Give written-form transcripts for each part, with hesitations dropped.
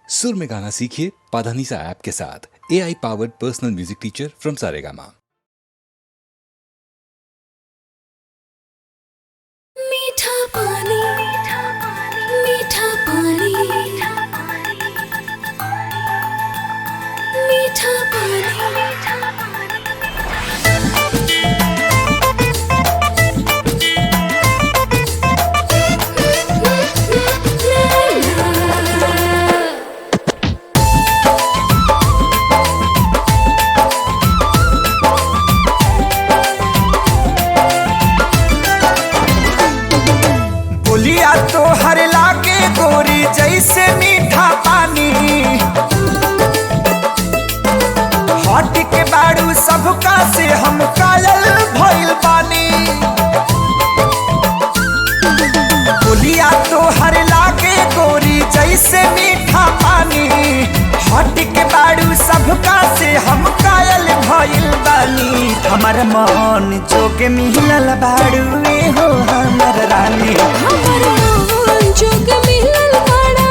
सुर में गाना सीखिए पाधानीसा ऐप के साथ। AI powered personal music teacher from Saregama. मीठा पानी, मीठा पानी, मीठा पानी। बोलिया तो हर लागे गोरी जैसे मीठा पानी, हट के बाड़ू सबका से हम कायल भइल बानी। बोलिया तो हर लागे गोरी जैसे मीठा पानी, हट के बाड़ू सबका से हम कायल भइल बानी। हमर मन जोग मिलल बाड़ू हो हमर रानी, हमर मन जोग मिलल बाड़ा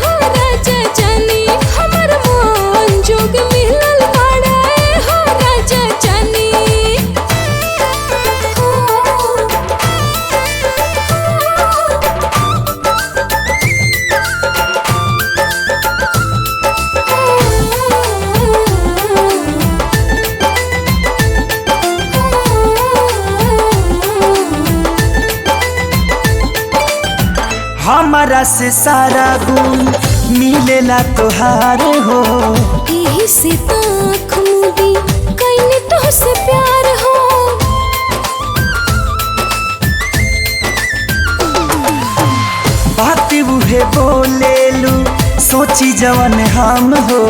हो राजा जानी, हमर मन जोग मिलल बाड़ा हो राजा जानी। हमारा से सारा गुण मिलेला तोहार हो, यही से ताख मुदी कइने तोहसे प्यार हो। बात उहे बोलेलू सोची जवन हम हो,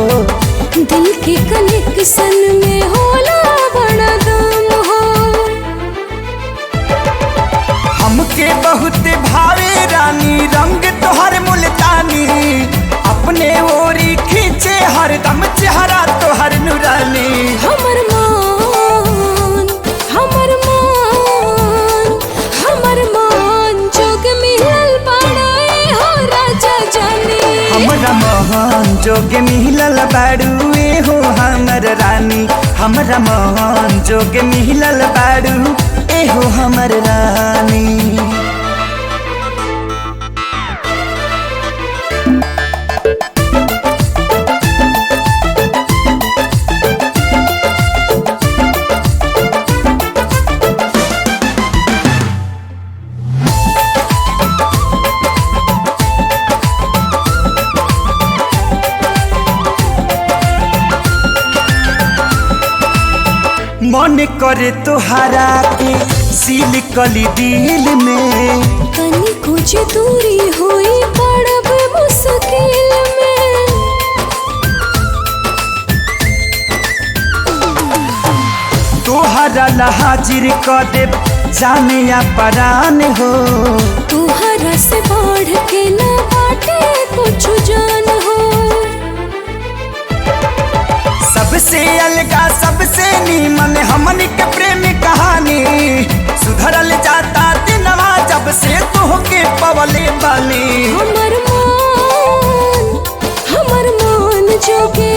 दिल के कनेक्शन में होला बड़ा दम हो। हमके बहुत भावे रानी रंग तोहर मुल्तानी, अपने ओरी खींचे हरदम चेहरा तोहर नुरानी। हमर मान, हमर मान, हमर मान जोग मिलल बाड़ा हो राजा जानी। हमरा मोहन जोग मिलल बाड़ू हो हमर रानी, हमरा मोहन जोग मिलल बाड़ू हो हमर रानी। मन करे तोहरा के सील कली दिल में, तनी कुछ दूरी होई पड़ब मुश्किल में। तोहरा ला हाजिर कर दे जाने या परान हो, तोहरा से बढ़ के ना बाटे कुछ जान हो। सबसे अलगा सबसे नीमन हमन के प्रेम कहानी, सुधरल जाता दिनवा जब से तोहके पवले बानी। हमर मान जोगे,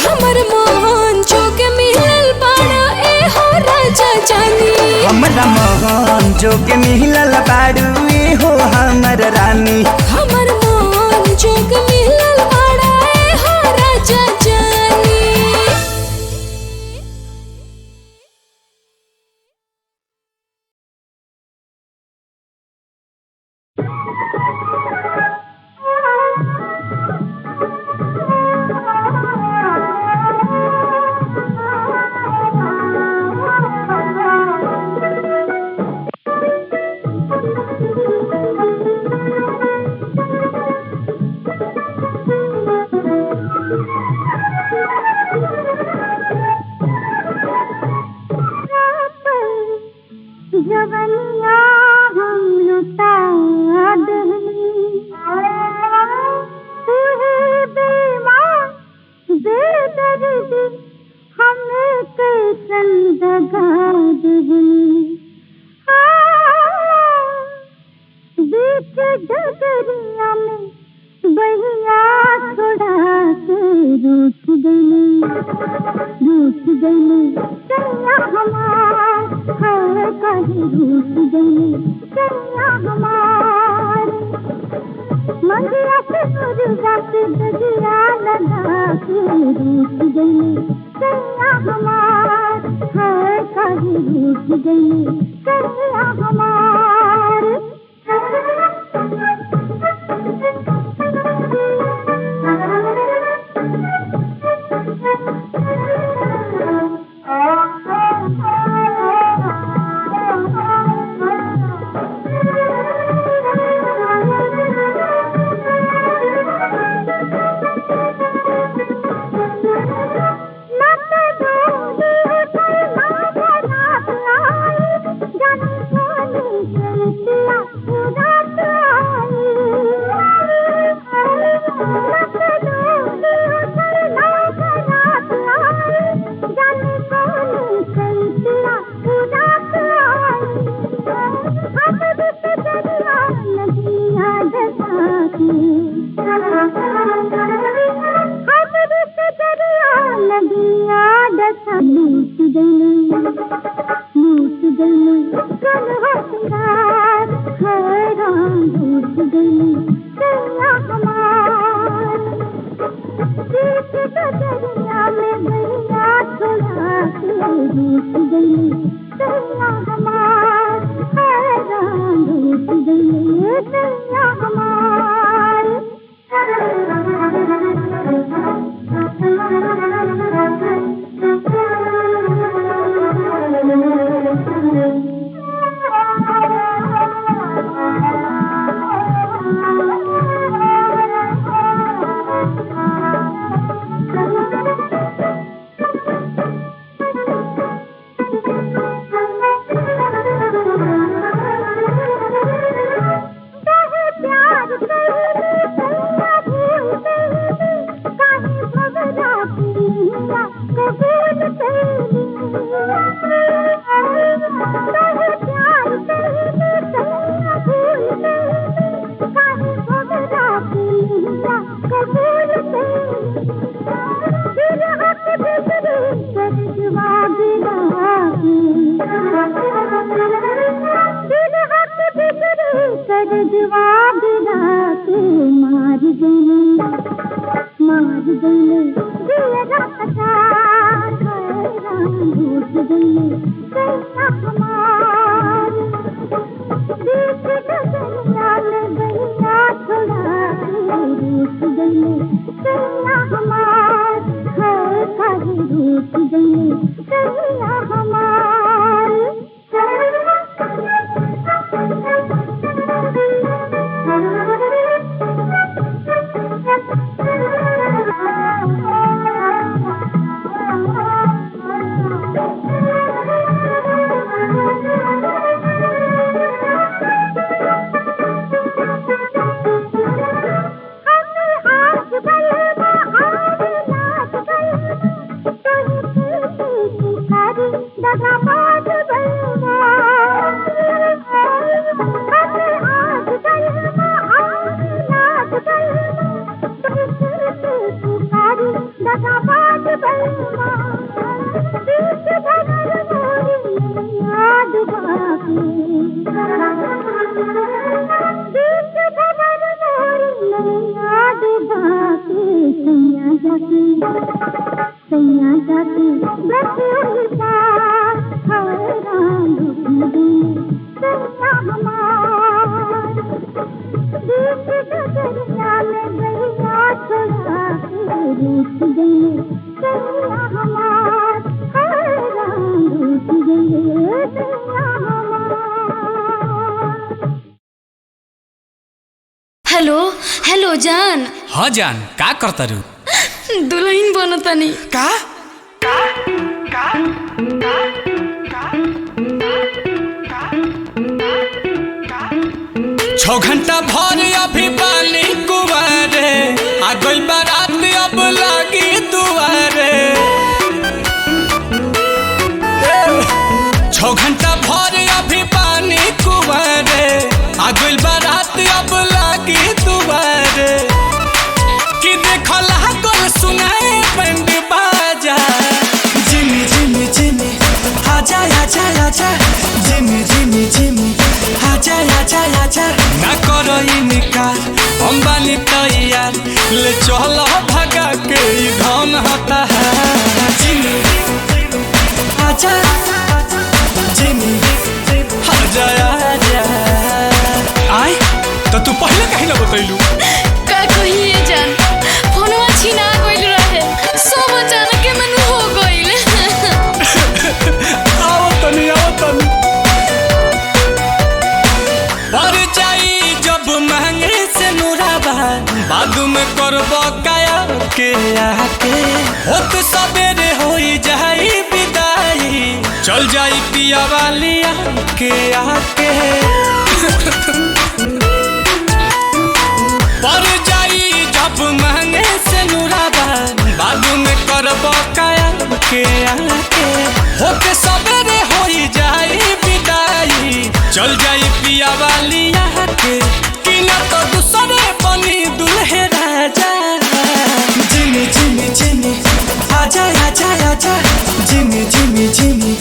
हमर मान जोगे मिलल बाड़ा हो राजा जानी। हमरा मोहन जोग मिलल बाड़ू हो हमर रानी, हमर मान जोग मिलल बाड़ा हो राजा जानी। जवनिया हम लुटा दहनी, तू ही बेईमान बेदर्दी हमें कैसन दगा दहनी। बीच डगरिया में बहिया छोड़ कहीं रूठ गई सैया हमार मंगिया से मुर्गा से दगिया लगा के रूठ गई सैया हमार है कहीं रूठ गई सैया हमार हेलो हेलो जान। हाँ जान, का करता रू? दुल्हन बनतानी। का? 6 घंटा भर अभी पानी कुवारे, आ गई बारात अब लागी दुआरे। 6 घंटा भर अभी पानी कुवारे, आ गई बारात अब लागी दुआरे। कि देखो लागल सुनाए बंद बाजा, जिमी जिमी जिमी आजा आजा आजा, जिमी जिमी ले चलो भगा के ई धन होता है जिमी आजा जिमी आजा आजा आय तो तू पहले कहीं ना बतैलू का कहिए जान फोनवा छीना गइल रहे सब अचानक के मन हो गइल आओ तनी पर जाई जब महंगे से नुराबा बादू में करबो काया के आके होत सबेरे होई जाई विदाई चल जाई पिया वाली के आके पर जाई जब महंगे से नुराबा बादू में करबो काया के आके होत सबेरे होई जाई विदाई चल जाई पिया वाली के कि ना तो दूसरे बनी दुल्हे राजा जिमी जिमी जिमी आजा आजा आजा जिमी जिमी जिमी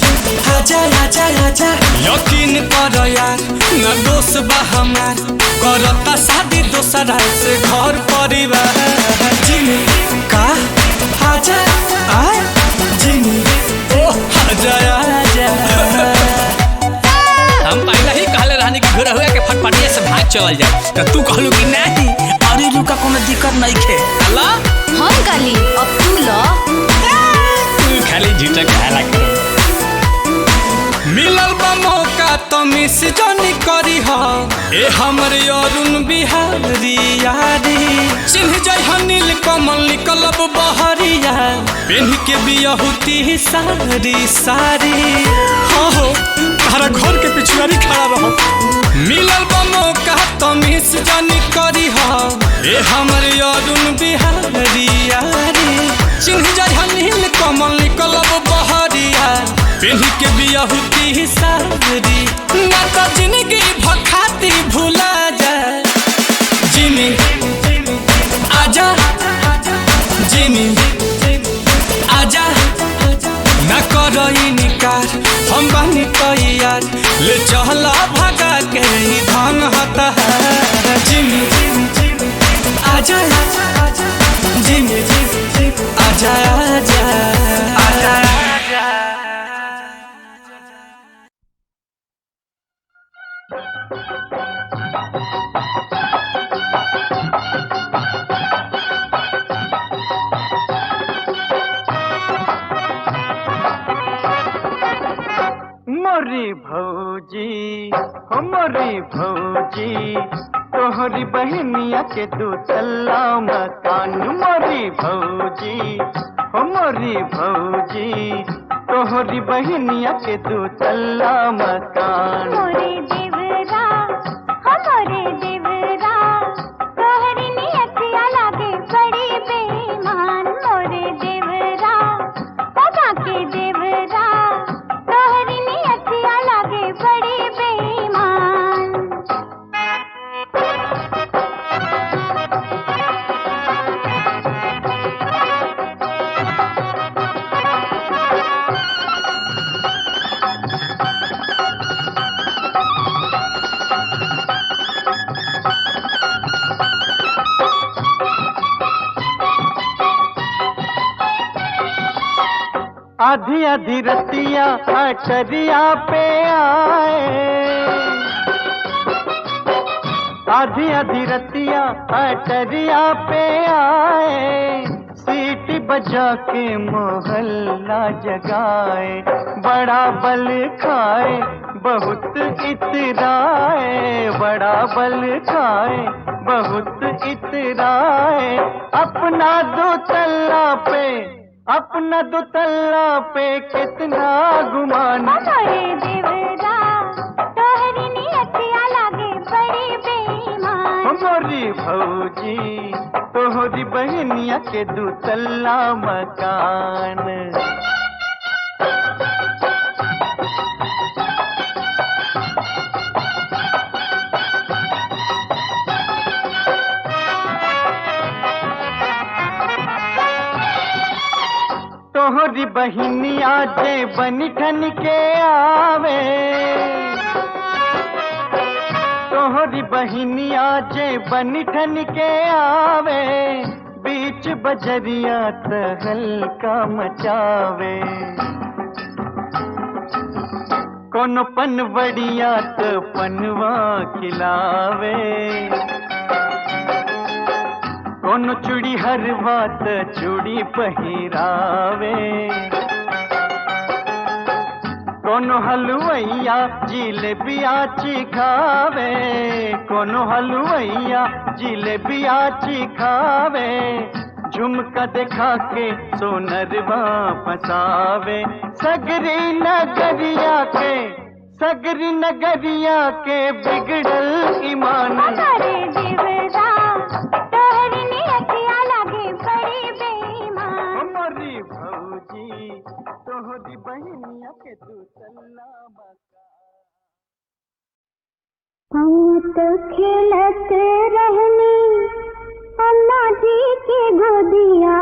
आजा आजा आजा यकीन कर यार ना दोष बा हमार करता शादी दोसरा से घर परिवार जिमी का आजा आ जिमी ओ आजा आजा हम पहले ही कहले रहनी कि घर हुआ के फटफटिया से भाग चल जाए तो तू कहलू कि नहीं अरे रुका कोनो दिक्कत नहीं खे अल्लाह हम काली अब तू लो तू खाली झूठा कहला कर मिलल बा मौका तो मिस जानी करी हा ए हमर अरुण बिहारी यारी चिन्ह जाय हनील कमल निकलब बहरिया पेन के बियहुती सारी सारी हाँ हो तारा घर के पिछुआरी खड़ा रहो मिलल बा मौका तो मिस जानी करी हा ए हमर अरुण बिहारी यारी चिन्ह जाय हनील कमल निकलब बहरिया पेन के बियहुती सारी ना तो जिंदगी भखाती भूला जाए जिमी आजा जिमी आजा ना करो इनकार हम बानी तैयार ले चला भगा के ही धन होता है जिमी आजा जिमी आजा आजा आजा मोरी भौजी हमारी भौजी तोहरी बहनिया के दू तल्ला मकान मोरी भौजी हमारी भौजी तोहरी बहनिया के दू तल्ला मकान मोरे देवरा हमारे देवरा तोहरी नियतिया लागे बड़ी बेईमान मोरे देवरा सदा के देवरा तोहरी नियतिया लागे बड़ी बेईमान आधी आधी रतिया अटरिया पे आए आधी आधी रतिया अटरिया पे आए सीटी बजा के मोहल्ला जगाए बड़ा बल खाए बहुत इतराए बड़ा बल खाए बहुत इतराए अपना दो तल्ला पे कितना गुमान हमारे देवरा तोहरी नियतिया लागे बड़ी बेईमान हमारी भौजी तोहरी बहनिया के दू तल्ला मकान तोहरी बहनिया जे बनी ठन के आवे तोहरी बहनिया जे बनी ठन के आवे बजरिया तहलका मचावे कोनो पनवड़िया त पनवा खिलावे कोनो चूड़ी हरवा त चूड़ी पहिरावे कोनो हलवैया जिलेबिया चिखावे कोनो हलवैया जिलेबिया चिखावे झुमका देखा के सोनरवा फसावे सगरी नगरिया के बिगड़ल ईमान हमारे देवरा तोहरी नियतिया लागे बड़ी बेईमान हमारी भौजी तोहरी बहनिया के तू चलना बका हम तो खेलत रहनी अम्मा जी के गोदिया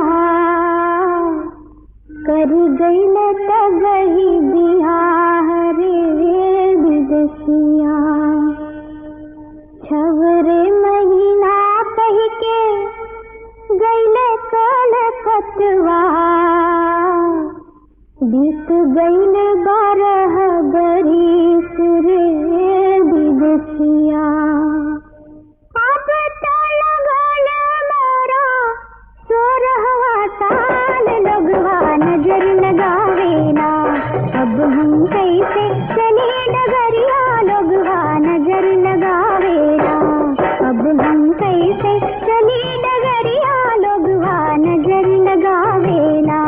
कर गईल त गई बिहार रे विदेशिया छवरे महीना कह के गईल कलकतवा बीत गईल 12 बरिस रे विदेशिया अब तो लगल मोरा 16वां साल लगवा नजर लगावेला अब हम कैसे चले डगरिया लगवा नजर लगावेला अब हम कैसे चले डगरिया लगवा नजर लगावेला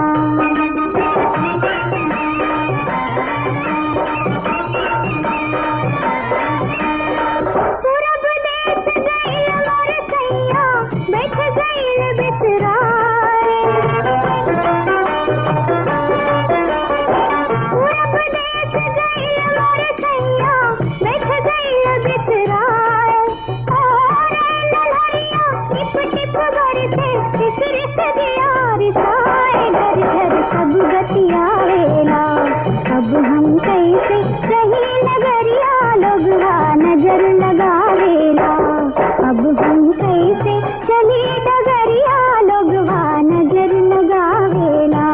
पूरब देश गईल मोर सैया बैठ गईल बिसराए पूरब देश गईल मोर सैया बैठ गईल बिसराए और नलहरिया टिप टिप बरसे रिस रिस दिया रिसाए घर घर सब बतियावेला अब हम कैसे रही नगरिया लगवा नजर लगावेला अब हम कैसे चली डगरिया लगवा नजर लगावेला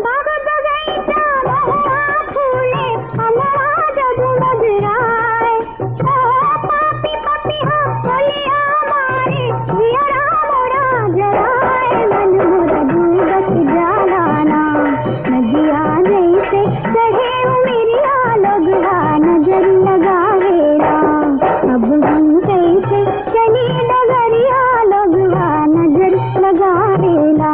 बाग बगैचा महुआ फूले अमवा जगमग राय ओ पापी पपिहा बोलिया मारे जियरा मोरा जराए मन मोरा डूबत जालाना नदिया जैसे चढ़े उमरिया लगवा नजर लगावेला अब हम कैसे चली डगरिया लगवा नजर लगावेला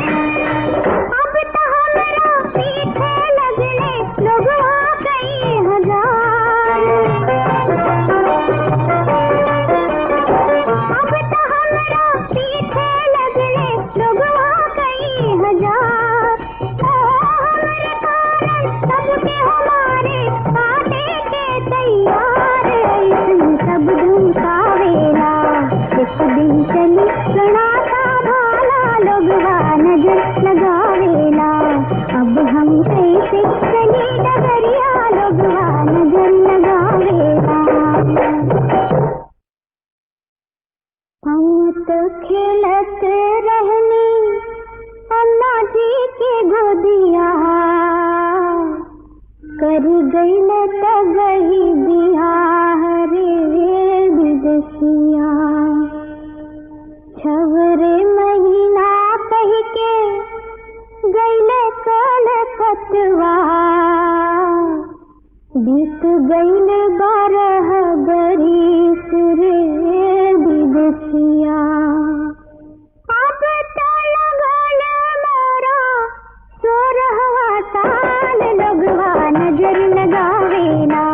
अब तो हमरा पीछे लगले लोगवा कई हजार अब तो हमरा पीछे लगले लोगवा कई हजार हमरे कारण सबके हमारे काटे के तैयार ऐसे सब धुमकावेला एक दिन चली गणाता भाला लोगवा नजर लगावेला अब हम कैसे चली डगरिया लोगवा नजर लगावेला हम तो खेलत रहनी अम्मा जी के गोदिया कर गईल त गई बिहार रे विदेशिया छवरे महीना कह के गईल कलकतवा बीत गईल 12 बरिस रे विदेशिया अब तो लगल मोरा 16वां साल लगवा नजर लगावेला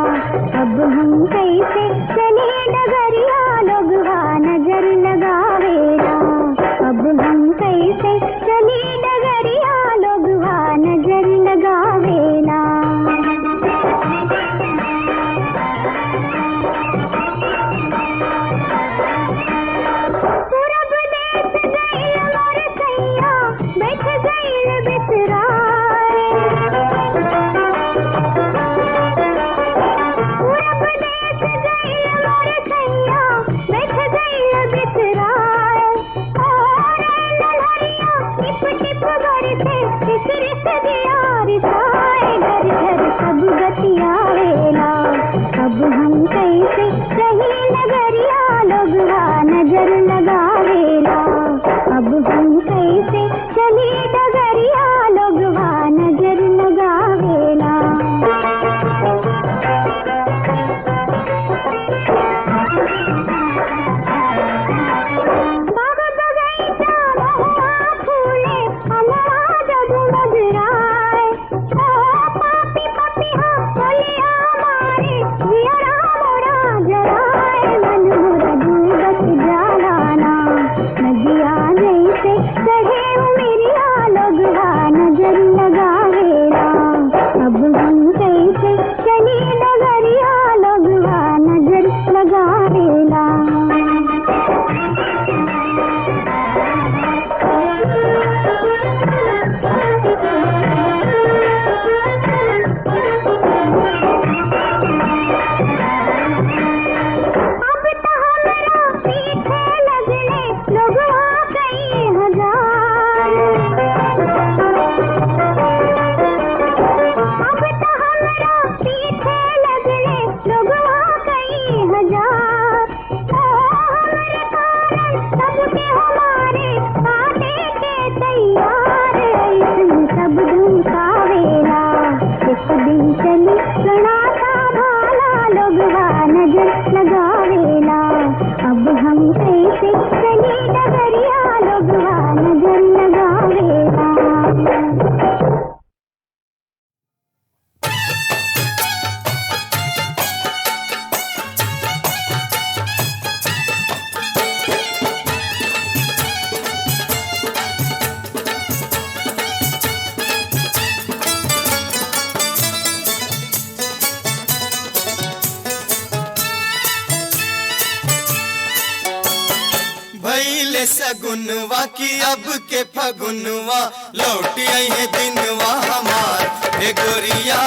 भैले सगुनवा की अब के फगुनवा लौट आई है दिनवा हमार हे गोरिया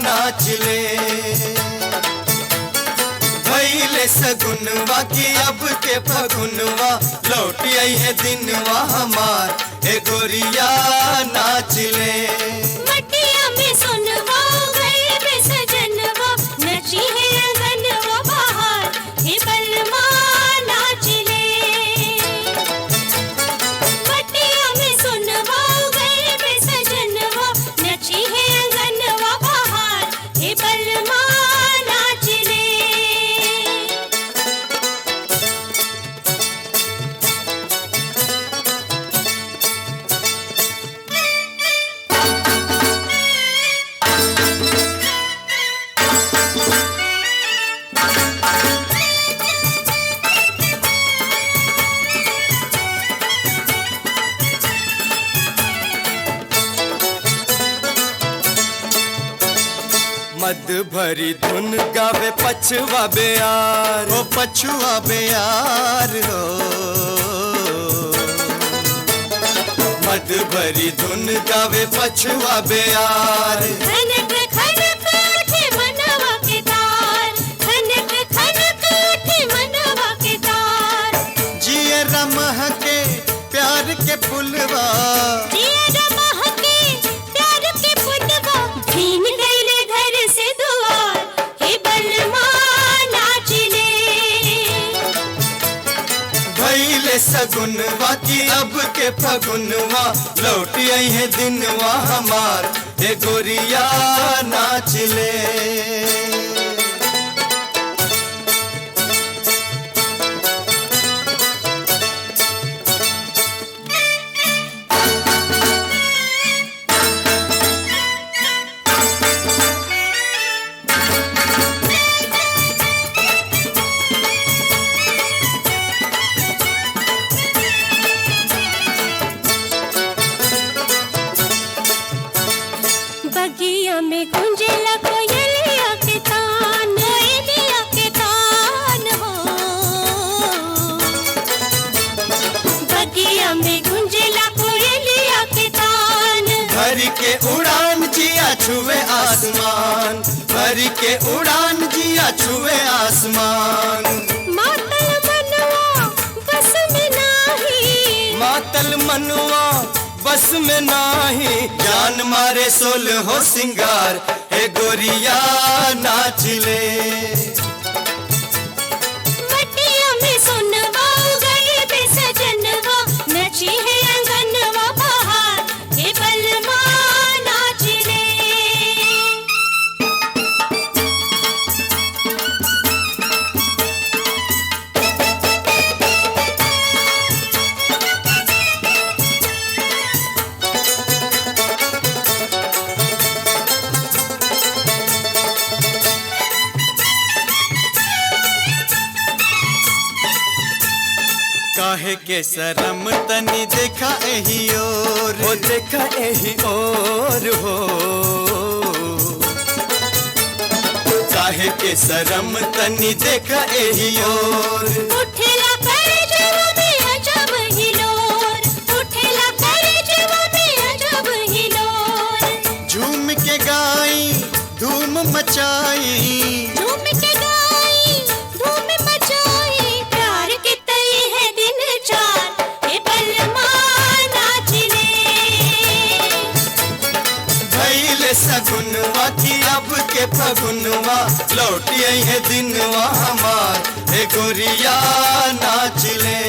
नाच ले भैले सगुनवा की अब के फगुनवा लौट आई है दिनवा हमार हे गोरिया नाच ले मटिया में सुनवा गए बे सजनवा नची है अंगनवा बाहर हे बलमा नाच ले मटिया में सुनवा गए बे सजनवा नची है अंगनवा बाहर हे बलमा नाच ले मद भरी धुन गावे पछुआ बेयार ओ पछुआ बेयार हो मद भरी धुन गावे पछुआ बेयार खनक खनक उठे मनवा के तार खनक खनक उठे मनवा के तार जिए रमह के प्यार के पुलवा जिया रमह के प्यार के पुनवा भीम गईले घर से दुआर हे बलमा नाच ले भैले सगुनवा की अब के फगुनवा लौट आई है दिनवा हमार हे गोरिया नाच ले बगिया में गुंजेला कोयलिया के तान हो बगिया में गुंजेला कोयलिया के तान भरी के उड़ान जिया छुए आसमान भरी के उड़ान जिया छुए आसमान मातल मनवा बस में नाही मातल मनुआ बस में नाही जान मारे सोल हो सिंगार हे गोरिया नाच ले मटिया में सुनवा गए बे सजनवा नची है अंगनवा बाहर हे बलमा नाच ले काहे के शरम तनी देखा एही ओर ओ देखा एही ओर हो काहे के शरम तनी देखा एही ओर उठेला करे जवा में अजब हिलोर उठेला करे जवा में अजब हिलोर झूम के गाई धूम मचाई झूम के गाई धूम मचाई प्यार के तई है दिन चार हे बलमा नाच ले भैले सगुनवा की अब के फगुनवा लौट आई है दिनवा हमार हे गोरिया नाच ले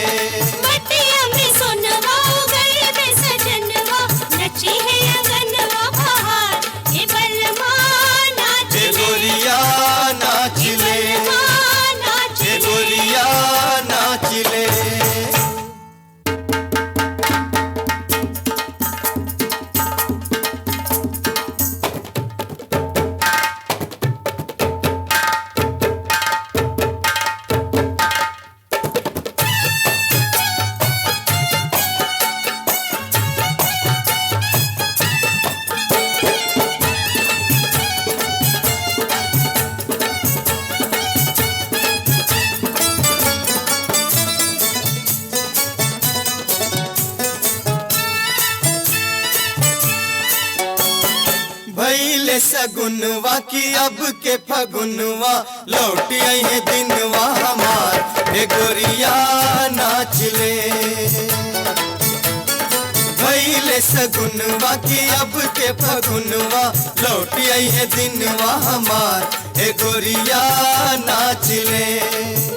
मटिया में सुनवा गए बे सजनवा नची है अंगनवा बाहर हे बलमा नाच हे ले गोरिया नाच ले नाच हे ले गोरिया नाच ले सगुनवा की अब के फगुनवा लौट आई दिनवा हमार ए गोरिया नाच ले भैले सगुनवा की अब के फगुनवा लौट आई दिनवा हमार ए गोरिया नाच ले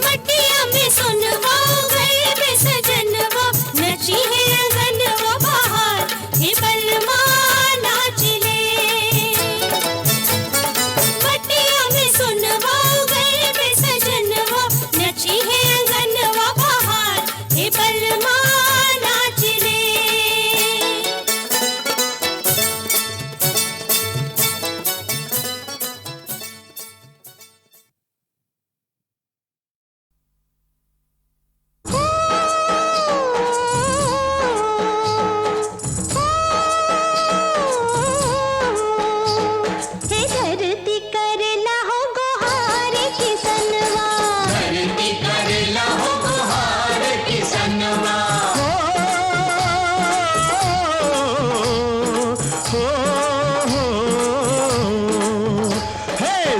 मटिया में सुनवा गए बे सजनवा नची है अंगनवा बाहर हे बलमा नाच ले मटिया में सुनवा गए बे सजनवा नची है अंगनवा बाहर हे बलमा नाच ले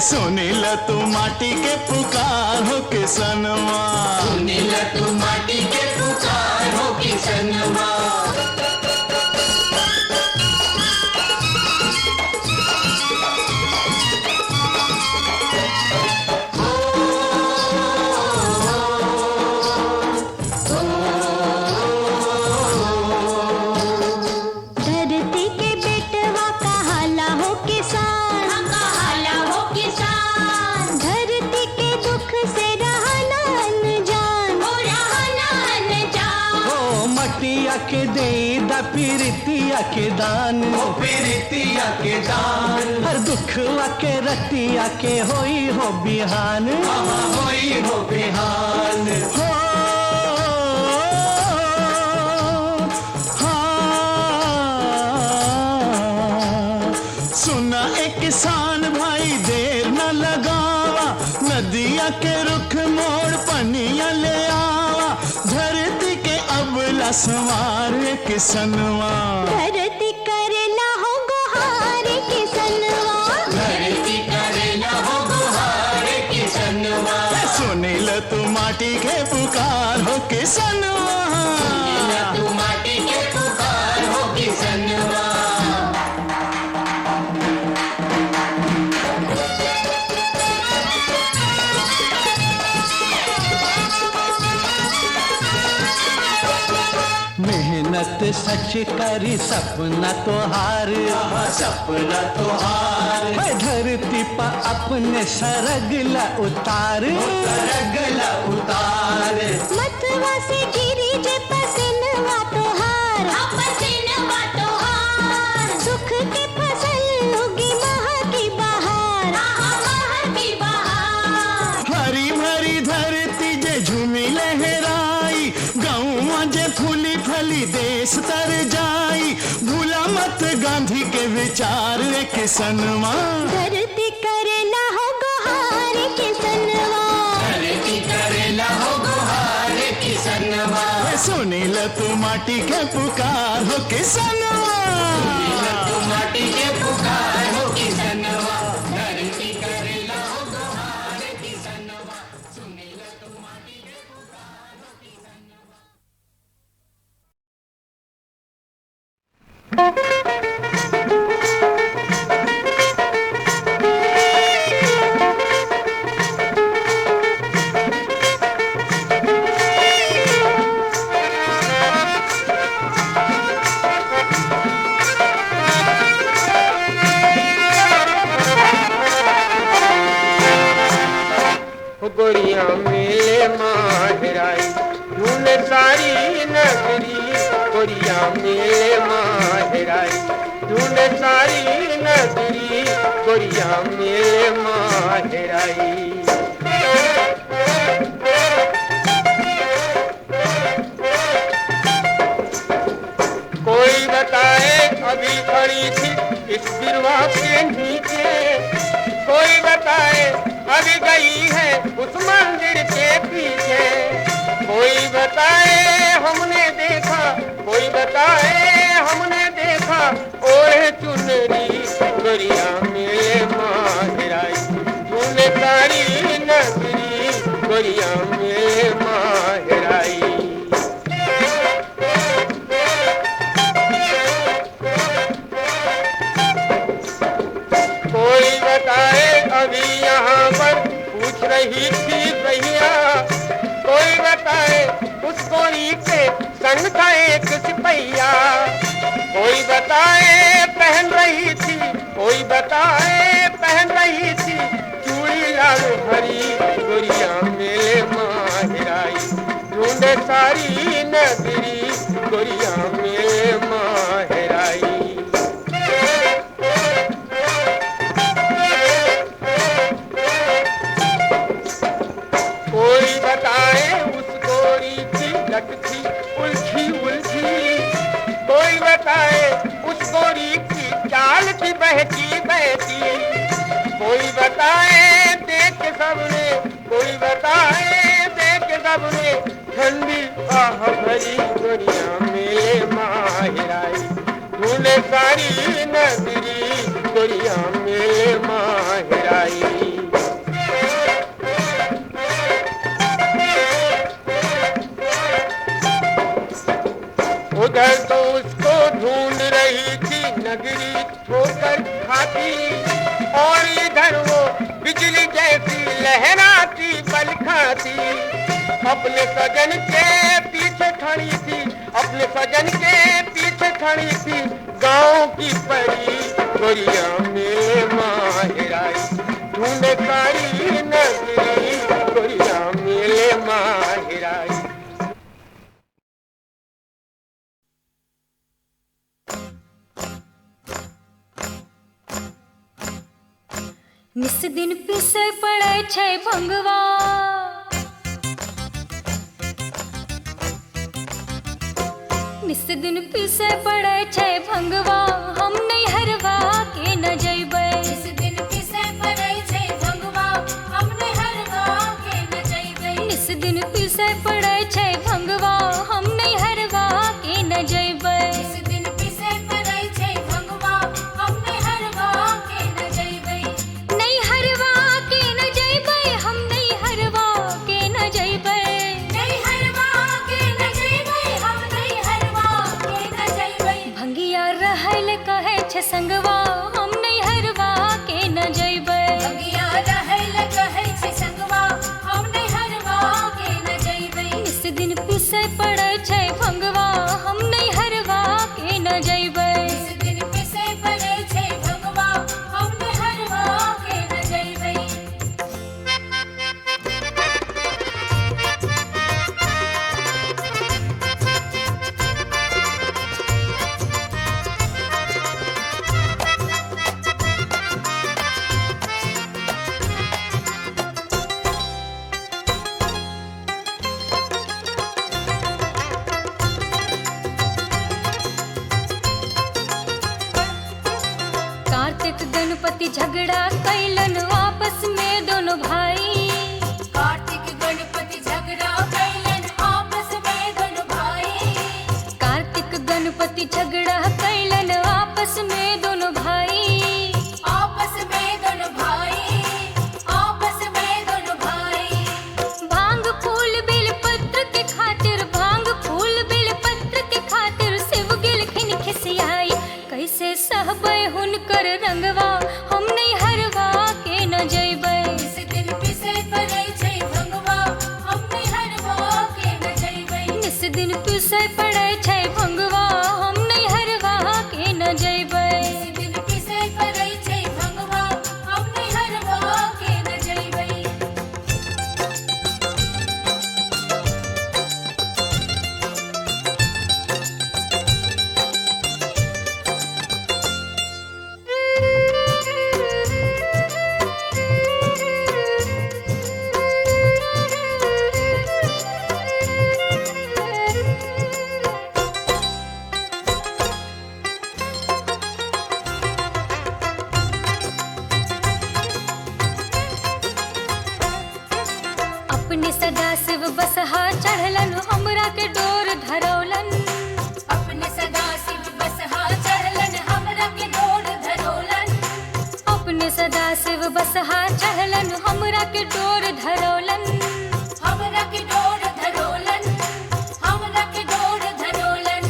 सुनील तू माटी के पुकार हो किसनवा सुनील तू माटी के पुकार हो किसनवा धरती के बेटवा कहाला हो किसान कहाला हो किसान धरती के दुख से रहना अनजान हो रहना अनजान ओ मटिया के दे दा पीरितिया के दान ओ पीरितिया के दान हर दुखवा के रतिया के होई हो बिहान होई हो बिहान हो सुना एक किसान भाई देर न लगावा नदिया के रुख मोड़ पनिया ले आवा धरती के अबला सवार किसनवा धरती करेला हो गुहार किसनवा धरती करेला हो गुहार किसनवा सुनील तू माटी के पुकार हो किसनवा तू माटी के पुकार हो किसनवा मेहनत सच करी सपना तोहार सपना तोहार है धरती पा अपने सरगला उतार सरगला उतार मतवा से गिरी जे पसनवा तोहार पसनवा तोहार सुख के फसल उगी महा की बहार महा की बहार हरी भरी धरती जे झूमी लहराई गौवा जे फूली फली देश तर जाई भूला मत गांधी के विचार किसनवा धरती करेला हो गुहार किसनवा धरती करेला हो गुहार किसनवा सुनील तू माटी के पुकार हो किसनवा तू माटी के पुकार हो किसनवा धरती करेला हो गुहार किसनवा सुनील तू माटी के पुकार हो किसनवा गोरिया मेले माहराई ढूंढ सारी नगरी गोरिया मेले माहराई ढूंढ सारी नगरी गोरिया मेले माहराई कोई बताए अभी खड़ी थी इस बिरवा के नीचे कोई बताए अभी गई है उस मंदिर के पीछे कोई बताए हमने देखा कोई बताए हमने देखा ओढ़े चुनरी गोरिया मेले बताए पहन रही थी, कोई बताए पहन रही थी चूड़ी लाल भरी गोरिया मेले माहिराई ढूंढे सारी नगरी गोरिया मेले माहिराई। कोई बताए उस गोरी की लटकी उलझी उलझी, कोई बताए उस गोरी की चाल की बहकी बहकी, कोई बताए देख सबने, कोई बताए देख सबने ठंडी आह भरी गोरिया मेले माहिराई ढूंढे सारी नगरी गोरिया मेले माहिराई। उधर तो उसको ढूंढ रही थी नगरी ठोकर खाती, और इधर वो बिजली जैसी लहराती बल खाती। अपने सजन के पीछे खड़ी थी, अपने सजन के पीछे खड़ी थी गाँव की परी गोरिया मेले माहिराई ढूंढे सारी नगरी गोरिया मेले माहिराई। निस दिन पिसे पड़े छै भंगवा, निस दिन पिसे पड़े छै भंगवा हम नहीं हरवा के न जइबै। निस दिन पिसे पड़े छै भंगवा हम नहीं हरवा के न जइबै। निस दिन पिसे पड़े छै भंगवा हम नहीं हरवा के न जइबै। निस दिन पिसे पड़े छै भंगवा हम नहीं हरवा के न जइबै। नहीं हरवा के न जइबै हम नहीं हरवा के न जइबै। नहीं हरवा के न जइबै हम नहीं हरवा के न जइबै। भंगिया रहल कहे छै संगवा हम नहीं हरवा के न जइबै। भंगिया रहल कहे छै संगवा हम नहीं हरवा के न जइबै। निस दिन पिसे पड़े छै भंगवा हम नहीं हरवा के न जइबै। निस दिन पिसे पड़े छै भंगवा हम नहीं हरवा के न जइबै। कार्तिक गणपति झगड़ा कैलन आपस में दोनों भाई। कार्तिक गणपति झगड़ा कैलन आपस में दोनों भाई। कार्तिक गणपति झगड़ा कैलन आपस में दोनों भाई। आपस में दोनों भाई, आपस में दोनों भाई। भांग फूल बेल पत्र के खातिर, भांग फूल बेल पत्र के खातिर शिव गिल खिन खिसियाई। कैसे सहबै हुनकर रंगवा हम नहीं हरवा के न जइबै। निस दिन पिसे पड़े छै भंगवा हम नहीं हरवा के न जइबै। निस दिन पिसे पड़े छै भंगवा हम नहीं हरवा के न जइबै। निस दिन पिसे पड़े छै भंगवा हम नहीं हरवा के न जइबै। अपने सदा शिव बसहा चढ़लन हमरा के डोर धरौलन। अपने सदा शिव बसहा चढ़लन हमरा के डोर धरौलन। अपने सदा शिव बसहा चढ़लन हमरा के डोर धरौलन। हमरा के डोर धरौलन, हमरा के डोर धरौलन।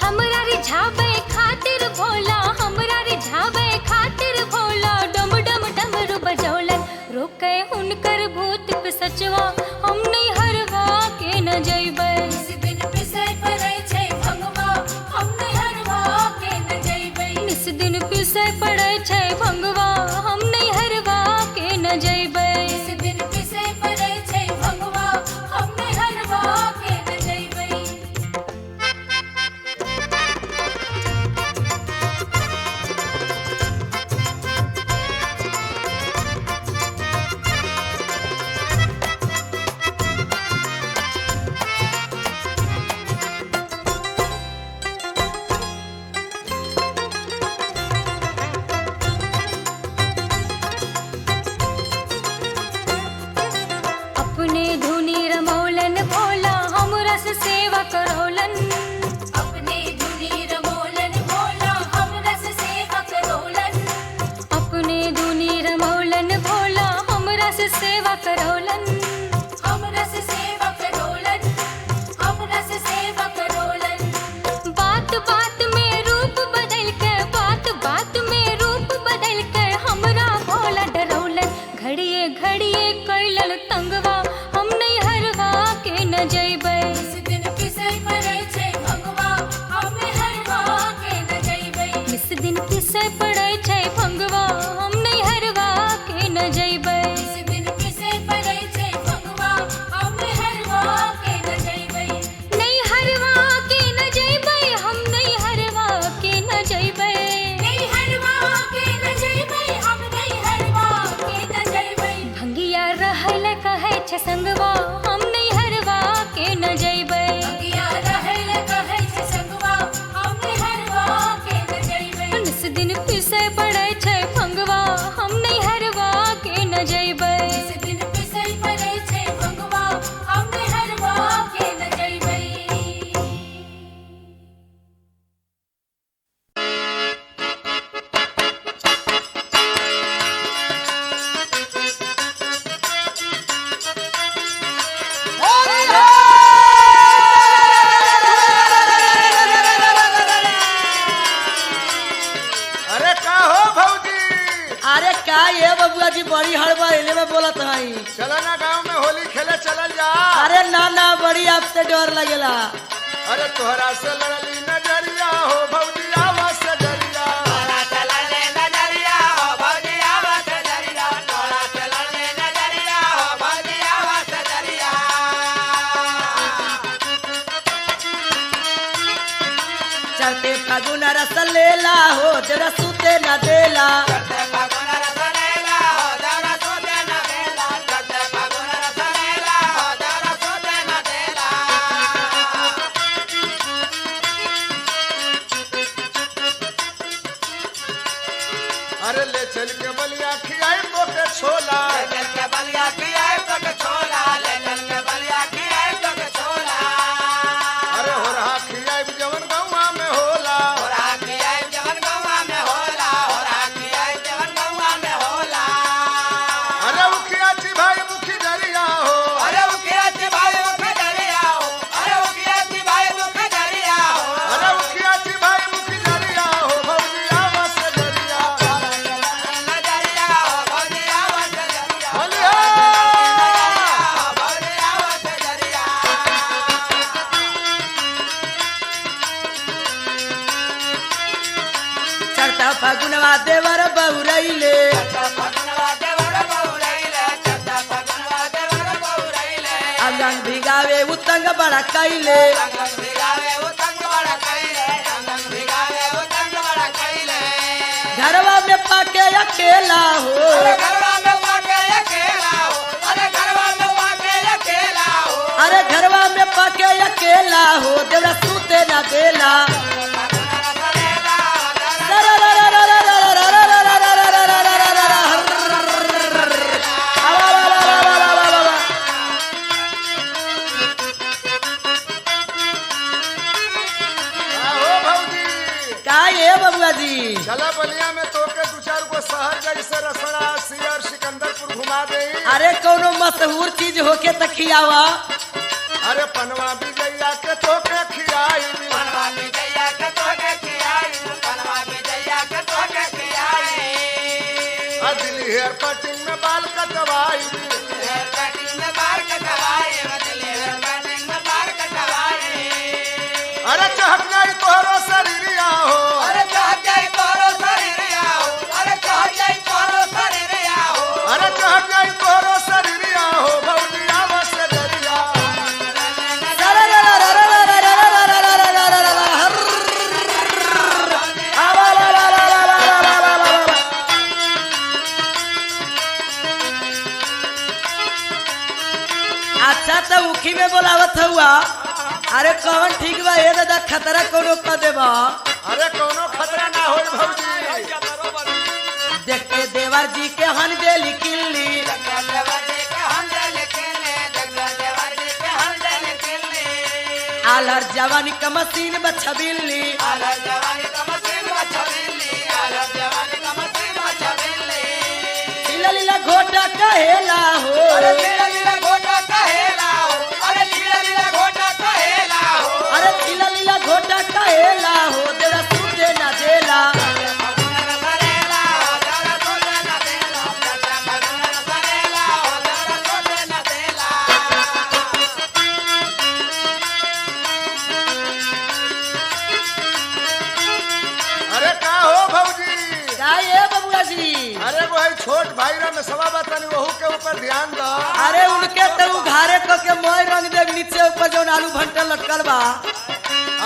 हमरा रिझावे खातिर भोला, हमरा रिझावे खातिर भोला डम डम डमरू बजौलन। रोके हुनकर भूत पिसचवा हम नहीं हरवा के न जइबै। निस दिन पिसे पड़े छै भंगवा हम नहीं हरवा के न न जइबै। जिस दिन पिसे पड़ै छै भंगवा हम नहीं हरवा के न जइबै। जिस दिन पिसे पड़ै छै भंगवा हम नहीं हरवा के न जइबै। जिस दिन पिसे पड़ै छै भंगवा हम नहीं हरवा के न जइबै। नहीं हरवा के न जइबै हम नहीं हरवा के न जइबै। नहीं हरवा के न जइबै हम नहीं हरवा के न जइबै। भंगिया रहल कहै छै संगवा हम नहीं हरवा के न जइबै। भंगिया रहल कहै छै संगवा हम नहीं हरवा के न जइबै। जिस दिन पिसे पड़ै छै भंगवा हम नहीं हरवा के न जइबै। जिस दिन पिसे पड़ै छै भंगवा हम नहीं हरवा के न जइबै। अरे का हो भौजी? अरे का ये बबुआ जी बड़ी हड़बा एले में बोलत हई। चलो ना गांव में होली खेले चलल जा। अरे ना ना बड़ी आपसे डर लगेला। अरे तोहरा से लड़ली नजरिया हो भौजी आवा से डरिया। तोहरा से लड़ले नजरिया हो भौजी आवा से डरिया। तोहरा से लड़ले नजरिया हो भौजी आवा से डरिया। चढ़ते फागुन रस लेला हो जरा सूते न देला। चढ़ते फागुन रस लेला हो जरा सोते न देला। चढ़ते फागुन रस लेला हो जरा सोते न देला। अरे ले चल के बलिया खियाए बोके छोला। ले चल के बलिया खियाए बोके छोला। ले चल के बलिया खियाए बोके छोला। अरे हो रहा खियाए जवन गौवा में होला। हो रहा खियाए जवन गौवा में होला। हो रहा खियाए जवन गौवा में होला। अरे उखिया ची भाई मुखी डरिया हो। अरे उखिया ची भाई मुखी डरिया हो। अरे उखिया ची भाई मुखी डरिया हो। अरे उखिया ची भाई मुखी डरिया हो भौजी आवा से डरिया। नजरिया हो भौजी आवा से डरिया। बोलिए भौजी आवा से डरिया। चढ़ता फागुनवा देवर बहुरैले। अंगन भिगावे उतंग बड़ा कैले। घरवा में पाके अकेला हो। अरे घरवा में पाके अकेला हो। अरे घरवा में पाके अकेला हो। अरे घरवा में पाके अकेला हो जरा सूते न देला। हो भौजी का ये बबुआ जी चला बलिया में तोके दू चार गो शहर जैसे रसड़ा सियर सिकंदरपुर घुमा दे। अरे कोनो मशहूर चीज होके त खियावा। अरे पनवा बिजैया के तोके खियाई। पनवा बिजैया के तोके खियाई। पनवा बिजैया के तोके खियाई। आ दिल्ली हेयर कटिंग में बाल कटवाई। हेयर कटिंग में बाल कटवाई। दिल्ली हेयर कटिंग में बाल कटवाई। अरे चहक जाई तोहरो शरीरिया हो। अरे चहक जाई तोहरो शरीरिया हो। अरे चहक जाई तोहरो शरीरिया हो। अरे चहक जाई तोहरो शरीरिया हो भौजी आवा से डरिया। अच्छा तो उखी में बोलावत हुआ। अरे कौन ठीक बा ये दादा खतरा कोनो कर देबा। अरे कोनो खतरा ना होई भौजी। देखते देवर जी के हन देली किल्ली। आलर जवानी का मशीन बछबिल्ली। लीला लीला घोटा कहेला हो। अरे लीला लीला घोटा कहेला हो। अरे लीला लीला घोटा कहेला हो। अरे लीला लीला घोटा कहेला हो जरा सूते न देला। छोट भाई रा में सवा बतानी वहू के ऊपर ध्यान दो। अरे उनके तो उघारे को के मोय रंग देव नीचे ऊपर जो आलू भंटा लटकल बा।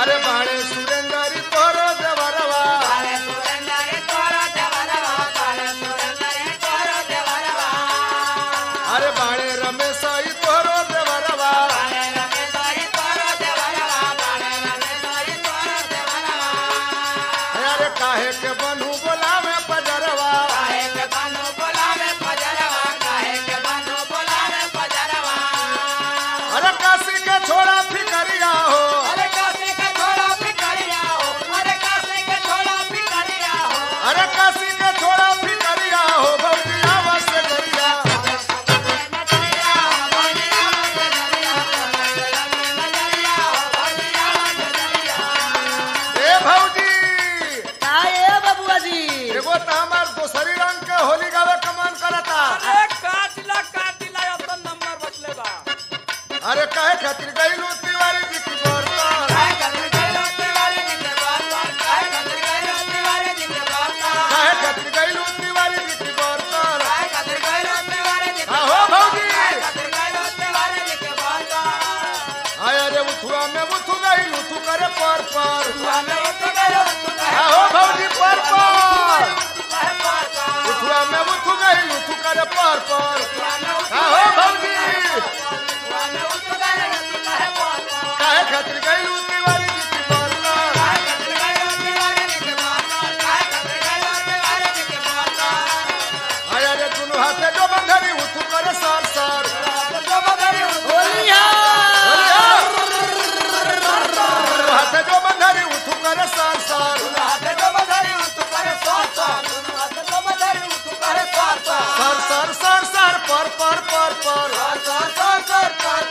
अरे बाणे सुरेंद्री तोरो देवरवा, बाणे सुरेंद्री तोरो देवरवा, बाणे सुरेंद्री तोरो देवरवा। अरे बाणे रमेश आई तोरो देवरवा, बाणे रमेश आई तोरो देवरवा, बाणे रमेश आई तोरो देवरवा। अरे काहे के बनू बोलावे पजरवा, काहे के बनू बोलावे पजरवा, काहे के बनू बोलावे पजरवा। अरे काशी के छोड़ा फिकरिया हो, अरे काशी के छोड़ा फिकरिया हो, अरे काशी के छोड़ा फिकरिया हो, अरे काशी के छोड़ा फिकरिया हो। भौजिया बस गरिया ए भौजी का ए बबुआ जी एगो त हमार दोसरी रंग के होली गावे के मन करता। काटिला तो नंबर बचले बा। अरे काहे खातिर गइलू तिवारी जी की बरतर, काहे खातिर गइलू तिवारी जी की बरतर, काहे खातिर गइलू तिवारी जी की बरतर, काहे खातिर गइलू तिवारी जी की बरतर, काहे खातिर गइलू तिवारी जी की बरतर। हो भौजी काहे खातिर गइलू तिवारी जी की बरतर। आय अरे उठुआ में उठु गइलू तू करे पर उठुआ में उठु गइलू तू करे हो भौजी पर उठुआ में उठु गइलू तू करे पर हो भौजी काहे खातिर गइलू तिवारी जी की बरतर, काहे खातिर गइलू तिवारी जी की बरतर, काहे खातिर गइलू तिवारी जी की बरतर। आय अरे दुनु हाथे जो बंधरी उठु करे सर सर, जो बंधरी होलिया दुनु हाथे जो बंधरी उठु करे सर सर, हाथे जो बंधरी उठु करे सर सर, दुनु हाथे जो बंधरी उठु करे सर सर सर सर सर पर सर सर सर सर पर